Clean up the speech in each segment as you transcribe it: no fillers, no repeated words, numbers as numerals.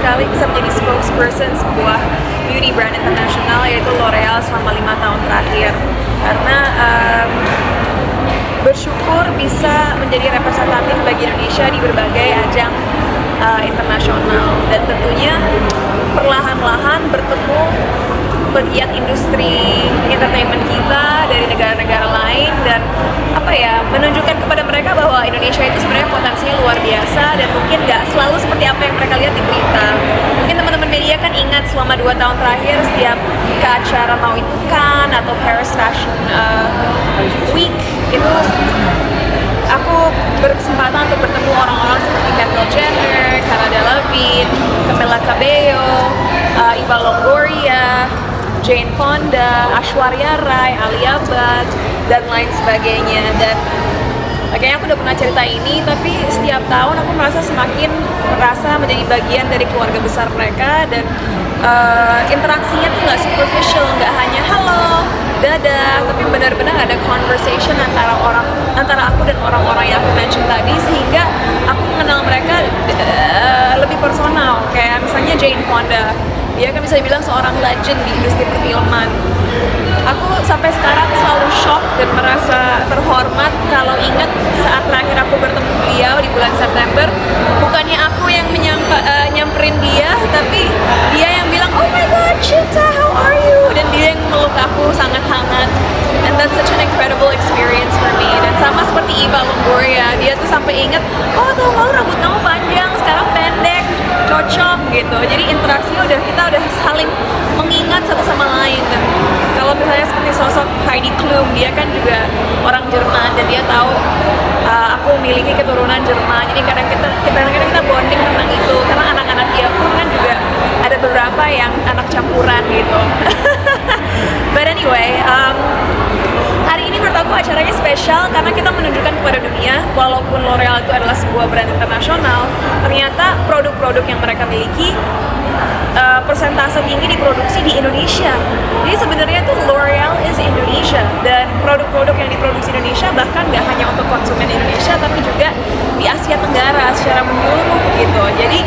sekali bisa menjadi spokesperson sebuah beauty brand internasional yaitu L'Oreal selama 5 tahun terakhir. Karena bersyukur bisa menjadi representatif bagi Indonesia di berbagai ajang internasional, dan tentunya perlahan-lahan bertemu pegiat industri entertainment kita dari negara-negara lain, dan menunjukkan kepada mereka bahwa Indonesia itu sebenarnya potensinya luar biasa dan mungkin nggak selalu seperti apa yang mereka lihat di berita. Mungkin teman-teman media kan ingat selama 2 tahun terakhir setiap ke acara mau itu Cannes atau Paris Fashion Week itu aku berkesempatan untuk bertemu orang-orang seperti Kendall Jenner, Cara Delevingne, Camila Cabello, Eva Longoria, Jane Fonda, Aishwarya Rai, Alia Bhatt, dan lain sebagainya. Dan kayaknya aku udah pernah cerita ini, tapi setiap tahun aku merasa semakin merasa menjadi bagian dari keluarga besar mereka, dan interaksinya tuh nggak superficial, nggak hanya halo, dadah, tapi benar-benar ada conversation antara aku dan orang-orang yang aku mention tadi, sehingga aku mengenal mereka lebih personal. Kayak misalnya Jane Fonda, dia kan bisa dibilang seorang legend di industri perfilman. Aku sampai sekarang selalu shock dan merasa terhormat kalau ingat saat terakhir aku bertemu beliau di bulan September, bukannya aku yang nyamperin dia, tapi dia yang bilang, "Oh my god, Cinta, how are you?" Dan dia yang meluk aku sangat hangat. And that's such an incredible experience for me. Dan sama seperti Eva Longoria, dia tuh sampai ingat, "Oh, tahun lalu rambut kamu panjang, sekarang pendek, cocok," gitu. Jadi interaksinya kita udah saling mengingat satu sama lain. Dan kalau misalnya seperti sosok Heidi Klum, dia kan juga orang Jerman dan dia tahu aku memiliki keturunan Jerman. Jadi kadang-kadang kita bonding tentang itu, karena anak-anak dia pun kan juga ada beberapa yang anak campuran gitu. But anyway, hari ini menurut aku acaranya spesial karena kita menunjukkan kepada dunia, walaupun L'Oreal itu adalah sebuah brand internasional, ternyata produk-produk yang mereka miliki persentase tinggi diproduksi di Indonesia. Jadi sebenarnya tuh L'Oreal is Indonesia, dan produk-produk yang diproduksi Indonesia bahkan nggak hanya untuk konsumen Indonesia tapi juga di Asia Tenggara secara menyeluruh gitu. Jadi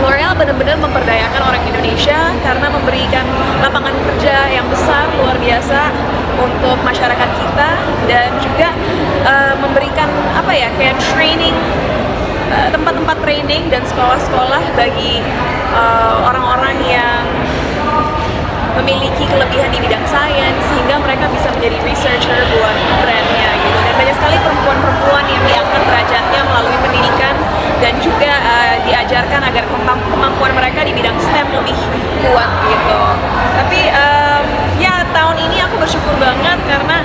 L'Oreal benar-benar memperdayakan orang Indonesia karena memberikan lapangan kerja yang besar luar biasa untuk masyarakat kita, dan juga memberikan kayak training, tempat-tempat training dan sekolah-sekolah bagi orang-orang yang memiliki kelebihan di bidang sains sehingga mereka bisa menjadi researcher buat brandnya gitu. Dan banyak sekali perempuan-perempuan yang diangkat derajatnya melalui pendidikan dan juga diajarkan agar kemampuan mereka di bidang STEM lebih kuat gitu. Tapi tahun ini aku bersyukur banget karena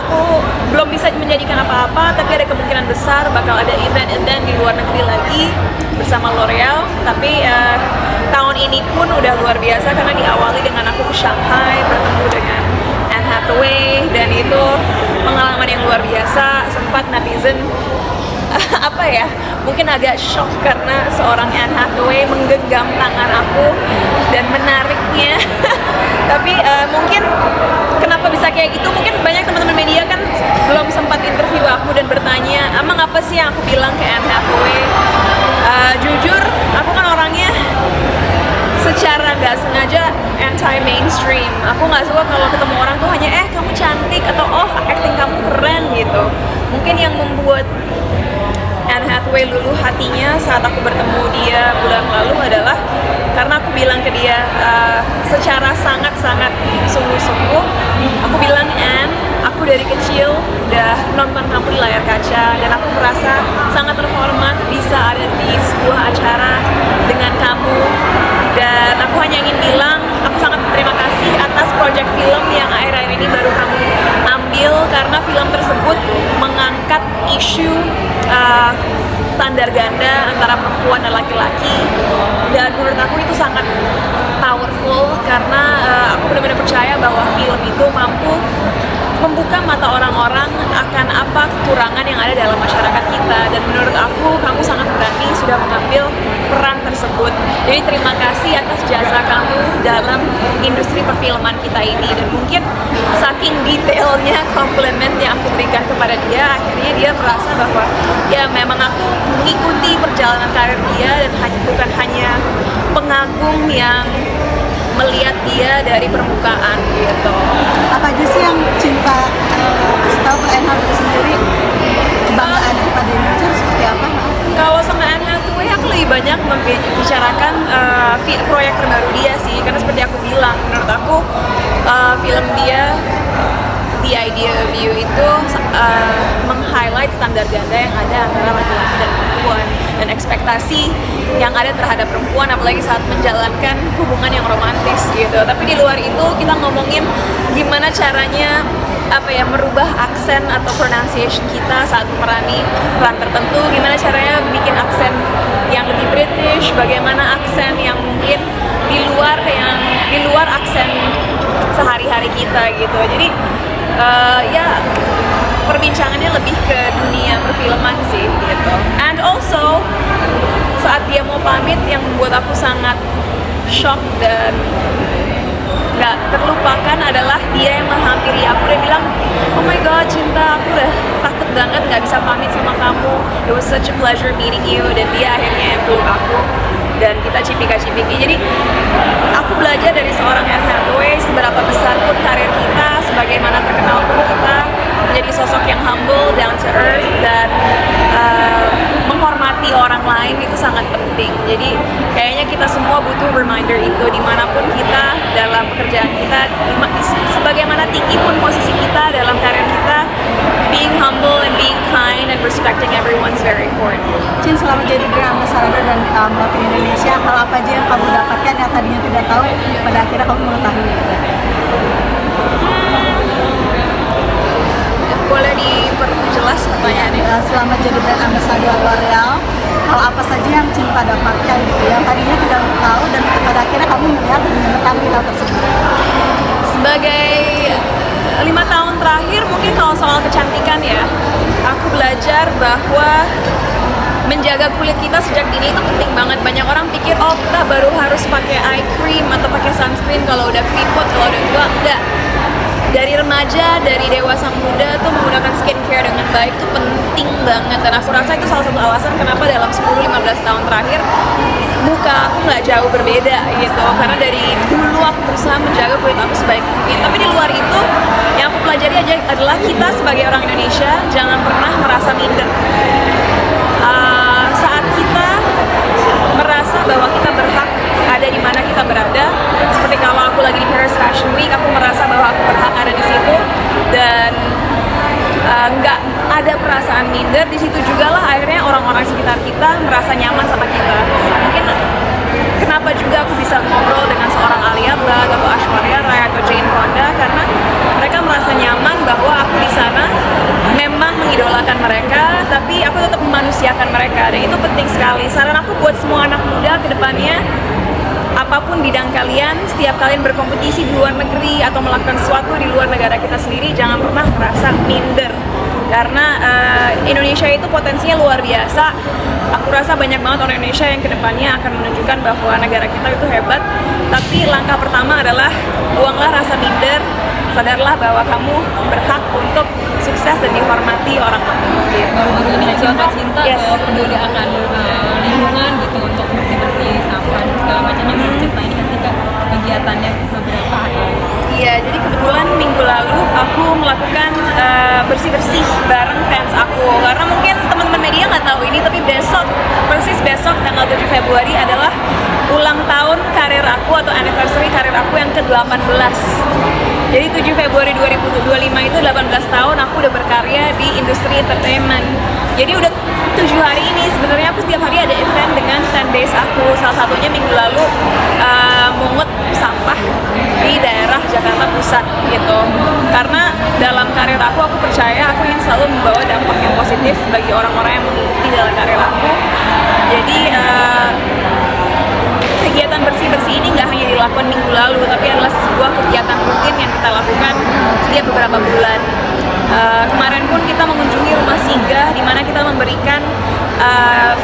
aku belum bisa menjadikan apa-apa, tapi ada kemungkinan besar bakal ada event-event di luar negeri lagi bersama L'Oreal. Tapi tahun ini pun udah luar biasa karena diawali dengan aku ke Shanghai bertemu dengan Anne Hathaway, dan itu pengalaman yang luar biasa. Sempat netizen mungkin agak shock karena seorang Anne Hathaway menggenggam tangan aku dan menariknya. Tapi mungkin kenapa bisa kayak gitu, mungkin banyak teman-teman media kan belum sempat interview aku dan bertanya, "Emang apa sih yang aku bilang ke Anne Hathaway?" Jujur, aku kan orangnya secara nggak sengaja anti-mainstream. Aku nggak suka kalau ketemu orang tuh hanya kamu cantik atau acting kamu keren gitu. Mungkin yang membuat Anne Hathaway luluh hatinya saat aku bertemu dia bulan lalu adalah karena aku bilang ke dia secara sangat-sangat sungguh-sungguh, aku bilang, "Anne, aku dari kecil udah nonton kamu di layar kaca dan aku merasa sangat terhormat bisa ada di sebuah acara dengan kamu, dan aku hanya ingin bilang aku sangat berterima kasih atas proyek film yang akhir-akhir ini baru kamu ambil, karena film tersebut mengangkat isu standar ganda antara perempuan dan laki-laki, dan menurut aku itu sangat powerful karena aku benar-benar percaya bahwa film itu mampu membuka mata orang-orang akan apa kekurangan yang ada dalam masyarakat kita, dan menurut aku kamu sangat berani sudah mengambil peran tersebut. Jadi terima kasih atas jasa kamu dalam industri perfilman kita ini." Dan mungkin saking detailnya komplimen yang aku berikan kepada dia, akhirnya dia merasa bahwa ya memang aku mengikuti perjalanan karir dia dan bukan hanya pengagum yang melihat dia dari permukaan gitu. Apa aja sih yang Cinta kasih tahu ke Anne Hathaway sendiri, kebanggaan pada Indonesia seperti apa? Kalau sama Anne Hathaway aku lebih banyak membicarakan proyek terbaru dia sih, karena seperti aku bilang, menurut aku film dia The Idea of You itu meng-highlight standar ganda yang ada antara laki-laki dan perempuan, dan ekspektasi yang ada terhadap perempuan apalagi saat menjalankan hubungan yang romantis gitu. Tapi di luar itu kita ngomongin gimana caranya merubah aksen atau pronunciation kita saat memerani peran tertentu, gimana caranya bikin aksen yang lebih British, bagaimana aksen yang mungkin di luar aksen sehari-hari kita gitu. Jadi ya perbincangannya lebih ke dunia perfilman sih gitu. And also saat dia mau pamit yang membuat aku sangat shock dan gak terlupakan adalah dia yang menghampiri aku dan bilang, oh my god Cinta, aku udah takut banget gak bisa pamit sama kamu, it was such a pleasure meeting you. Dan dia akhirnya yang peluk aku dan kita cipika-cipiki. Jadi aku belajar dari seorang Anne Hathaway, seberapa besar pun karir kita, sebagaimana terkenal pun kita, menjadi sosok yang humble, down to earth, dan menghormati orang lain itu sangat penting. Jadi kayaknya kita semua butuh reminder itu dimanapun kita dalam pekerjaan kita, sebagaimana tinggi pun posisi kita dalam karir kita, being humble and being kind and respecting everyone is very important. Cin, selama jadi brand ambassador dan mewakili Indonesia, hal apa aja yang kamu dapatkan yang tadinya tidak tahu, pada akhirnya kamu mengetahui? Boleh diperjelas pertanyaannya? Selama jadi brand ambassador L'Oreal, hal apa saja yang Cinta dapatkan gitu, yang tadinya tidak tahu dan pada akhirnya kamu melihat dan mengetahui hal tersebut? Sebagai 5 tahun terakhir, mungkin kalau soal kecantikan ya, aku belajar bahwa menjaga kulit kita sejak dini itu penting banget. Banyak orang pikir, oh kita baru harus pakai eye cream atau pakai sunscreen kalau udah keriput, kalau udah tua. Enggak. Dari remaja, dari dewasa muda tuh menggunakan skincare dengan baik itu penting banget. Dan aku rasa itu salah satu alasan kenapa dalam 10-15 tahun terakhir muka aku nggak jauh berbeda gitu. Karena dari dulu aku berusaha menjaga kulit aku sebaik mungkin. Tapi di luar itu, yang aku pelajari aja adalah kita sebagai orang Indonesia jangan pernah merasa minder. Saat kita merasa bahwa kita berhak ada di mana kita berada, seperti kalau aku lagi di Paris Fashion Week, aku merasa bahwa aku berhak ada di situ dan nggak ada perasaan minder. Di situ juga lah akhirnya orang-orang sekitar kita merasa nyaman sama kita. Mungkin kenapa juga aku bisa ngobrol dengan seorang Alia Bhatt atau Aishwarya Rai atau Jane Fonda, karena mereka merasa nyaman bahwa aku di sana memang mengidolakan mereka, tapi aku tetap memanusiakan mereka, dan itu penting sekali. Saran aku buat semua anak muda ke depannya, apapun bidang kalian, setiap kalian berkompetisi di luar negeri atau melakukan sesuatu di luar negara kita sendiri, jangan pernah merasa minder. Karena Indonesia itu potensinya luar biasa. Aku rasa banyak banget orang Indonesia yang kedepannya akan menunjukkan bahwa negara kita itu hebat. Tapi langkah pertama adalah buanglah rasa minder, sadarlah bahwa kamu berhak untuk sukses dan dihormati orang lain. Baru-baru ini aja Mbak Cinta Yes. peduli akan lingkungan gitu, untuk bersih-bersih sampah dan segala macamnya. Baru Cinta ini kasih kegiatannya beberapa hari. Iya, jadi kebetulan minggu lalu aku melakukan bersih-bersih bareng fans aku. Karena mungkin teman-teman media nggak tahu ini, tapi persis besok tanggal 7 Februari adalah ulang tahun karir aku atau anniversary karir aku yang ke-18. Jadi 7 Februari 2025 itu 18 tahun aku udah berkarya di industri entertainment. Jadi udah 7 hari ini sebenarnya aku setiap hari ada event dengan fanbase aku. Salah satunya minggu lalu mungut sampah di daerah Jakarta Pusat gitu. Karena dalam karir aku percaya aku ingin selalu membawa dampak yang positif bagi orang-orang yang mengikuti dalam karir aku. Jadi kegiatan bersih-bersih ini nggak hanya dilakukan minggu lalu, tapi adalah sebuah kegiatan rutin yang kita lakukan setiap beberapa bulan. Kemarin pun kita mengunjungi rumah singgah di mana kita memberikan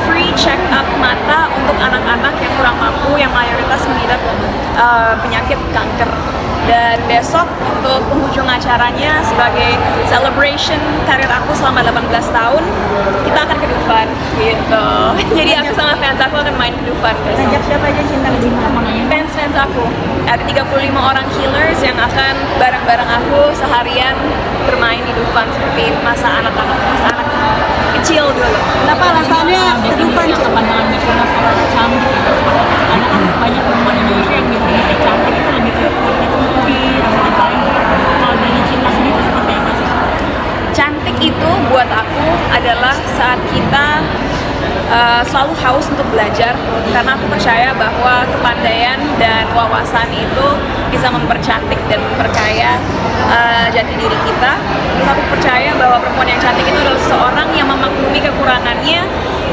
free check up mata untuk untuk anak-anak yang kurang mampu yang mayoritas mengidap penyakit kanker. Dan besok untuk penghujung acaranya sebagai celebration karir aku selama 18 tahun, kita akan ke Dufan gitu. Jadi aku sama fans aku akan main ke Dufan besok. Ngajak siapa aja Cinta ke Dufan? Fans aku, ada 35 orang healers yang akan bareng-bareng aku seharian bermain di Dufan seperti masa anak kecil dulu. Kenapa alasannya ke Dufan? Pandangan Micronas soal cantik gitu. Karena kan banyak perempuan Indonesia yang definisi cantik itu lebih ke kulit putih, rambut lain. Kalau dari Cinta sendiri seperti apa sih? Cantik itu buat aku adalah saat kita selalu haus untuk belajar, karena aku percaya bahwa kepandaian dan wawasan itu bisa mempercantik dan memperkaya jati diri kita. Terus aku percaya bahwa perempuan yang cantik itu adalah seseorang yang memaklumi kekurangannya,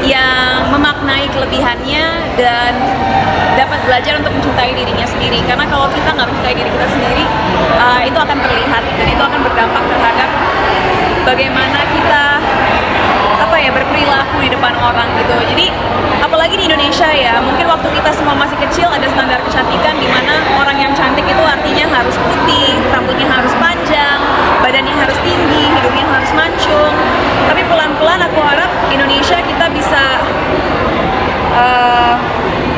yang memaknai kelebihannya, dan dapat belajar untuk mencintai dirinya sendiri. Karena kalau kita nggak mencintai diri kita sendiri, itu akan terlihat dan itu akan berdampak terhadap bagaimana kita berperilaku di depan orang gitu. Jadi apalagi di Indonesia ya, mungkin waktu kita semua masih kecil ada standar kecantikan di mana orang yang cantik itu artinya harus putih, rambutnya harus panjang, badannya harus tinggi, hidungnya harus mancung. Tapi pelan-pelan aku harap Indonesia kita bisa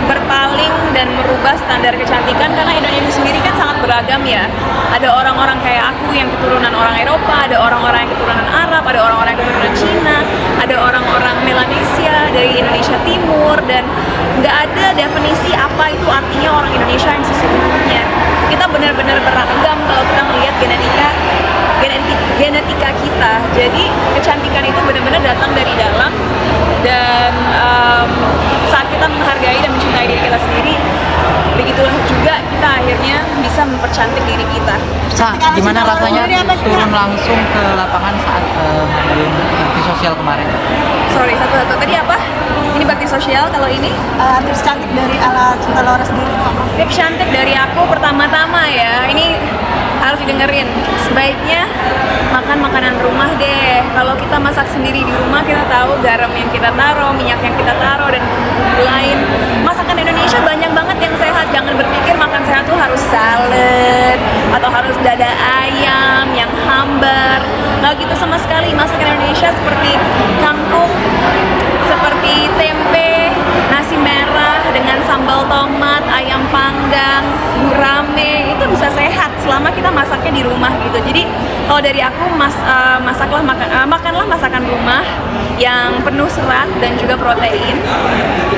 berpaling dan merubah standar kecantikan, karena Indonesia sendiri kan sangat beragam ya. Ada orang-orang kayak aku yang keturunan orang Eropa, ada orang-orang yang keturunan Arab, ada orang-orang yang keturunan Cina, ada orang-orang Melanesia dari Indonesia Timur, dan nggak ada definisi apa itu artinya orang Indonesia yang sesungguhnya. Kita benar-benar beragam kalau kita melihat genetika kita. Jadi kecantikan itu benar-benar datang dari dalam, dan saat kita menghargai dan mencintai diri kita sendiri, begitulah juga kita akhirnya bisa mempercantik diri kita. Gimana rasanya turun langsung ke lapangan saat bakti sosial kemarin? Sorry, satu-satu. Tadi apa? Ini bakti sosial, kalau ini? Tips cantik dari ala Cinta Laura sendiri itu apa? Tips cantik dari aku pertama-tama ya, ini harus didengerin. Sebaiknya makan makanan rumah deh. Kalau kita masak sendiri di rumah, kita tahu garam yang kita taruh, minyak yang kita taruh, dan bumbu lain. Masakan Indonesia banyak banget yang sehat. Jangan berpikir makan sehat tuh harus salad atau harus dada ayam yang hambar. Nggak gitu sama sekali. Masakan Indonesia seperti kangkung, seperti tempe, nasi merah dengan sambal tomat, ayam panggang, gurame, itu bisa sehat selama kita masaknya di rumah gitu. Jadi kalau dari aku makanlah masakan rumah yang penuh serat dan juga protein.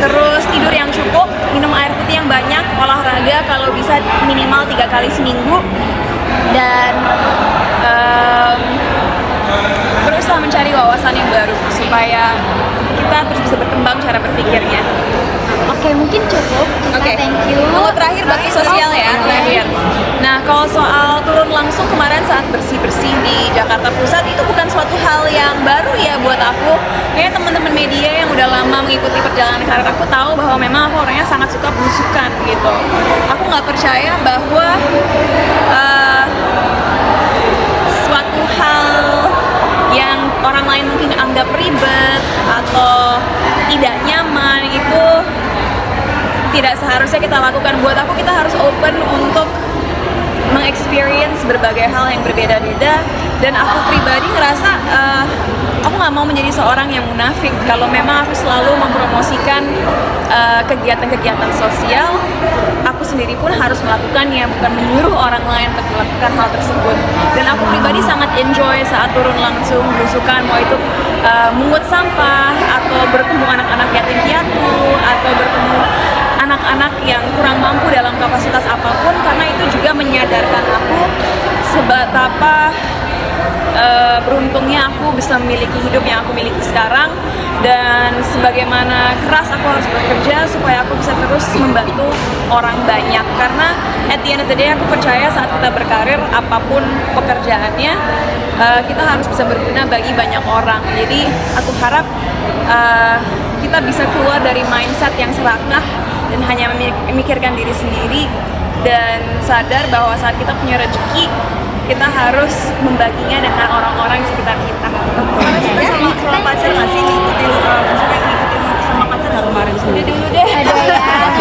Terus tidur yang cukup, minum air putih yang banyak, olahraga kalau bisa minimal 3 kali seminggu, dan berusaha mencari wawasan yang baru supaya kita terus bisa berkembang cara berpikirnya. Oke, mungkin cukup. Oke, Thank you. Terakhir bakti sosial ya, terakhir. Nah, kalau soal turun langsung kemarin saat bersih-bersih di Jakarta Pusat, itu bukan suatu hal yang baru ya buat aku. Kayaknya teman-teman media yang udah lama mengikuti perjalanan karir aku tahu bahwa memang aku orangnya sangat suka belusukan gitu. Aku nggak percaya bahwa suatu hal yang orang lain mungkin anggap ribet atau tidak nyaman itu tidak seharusnya kita lakukan. Buat aku, kita harus open untuk mengexperience berbagai hal yang berbeda-beda, dan aku pribadi ngerasa aku nggak mau menjadi seorang yang munafik. Kalau memang aku selalu mempromosikan kegiatan-kegiatan sosial, aku sendiri pun harus melakukannya, bukan menyuruh orang lain untuk melakukan hal tersebut. Dan aku pribadi sangat enjoy saat turun langsung belusukan, mau itu mungut sampah, atau bertemu anak-anak yatim piatu, atau bertemu anak-anak yang kurang mampu dalam kapasitas apapun, karena itu juga menyadarkan aku seberapa beruntungnya aku bisa memiliki hidup yang aku miliki sekarang, dan sebagaimana keras aku harus bekerja supaya aku bisa terus membantu orang banyak. Karena at the end of the day, aku percaya saat kita berkarir apapun pekerjaannya, kita harus bisa berguna bagi banyak orang. Jadi aku harap kita bisa keluar dari mindset yang serakah dan hanya memikirkan diri sendiri, dan sadar bahwa saat kita punya rezeki, kita harus membaginya dengan orang-orang di sekitar kita. Sama pacar nggak sih ngikutin, maksudnya ngikutin sama pacar kemarin sendiri? Dulu deh. Ada ya.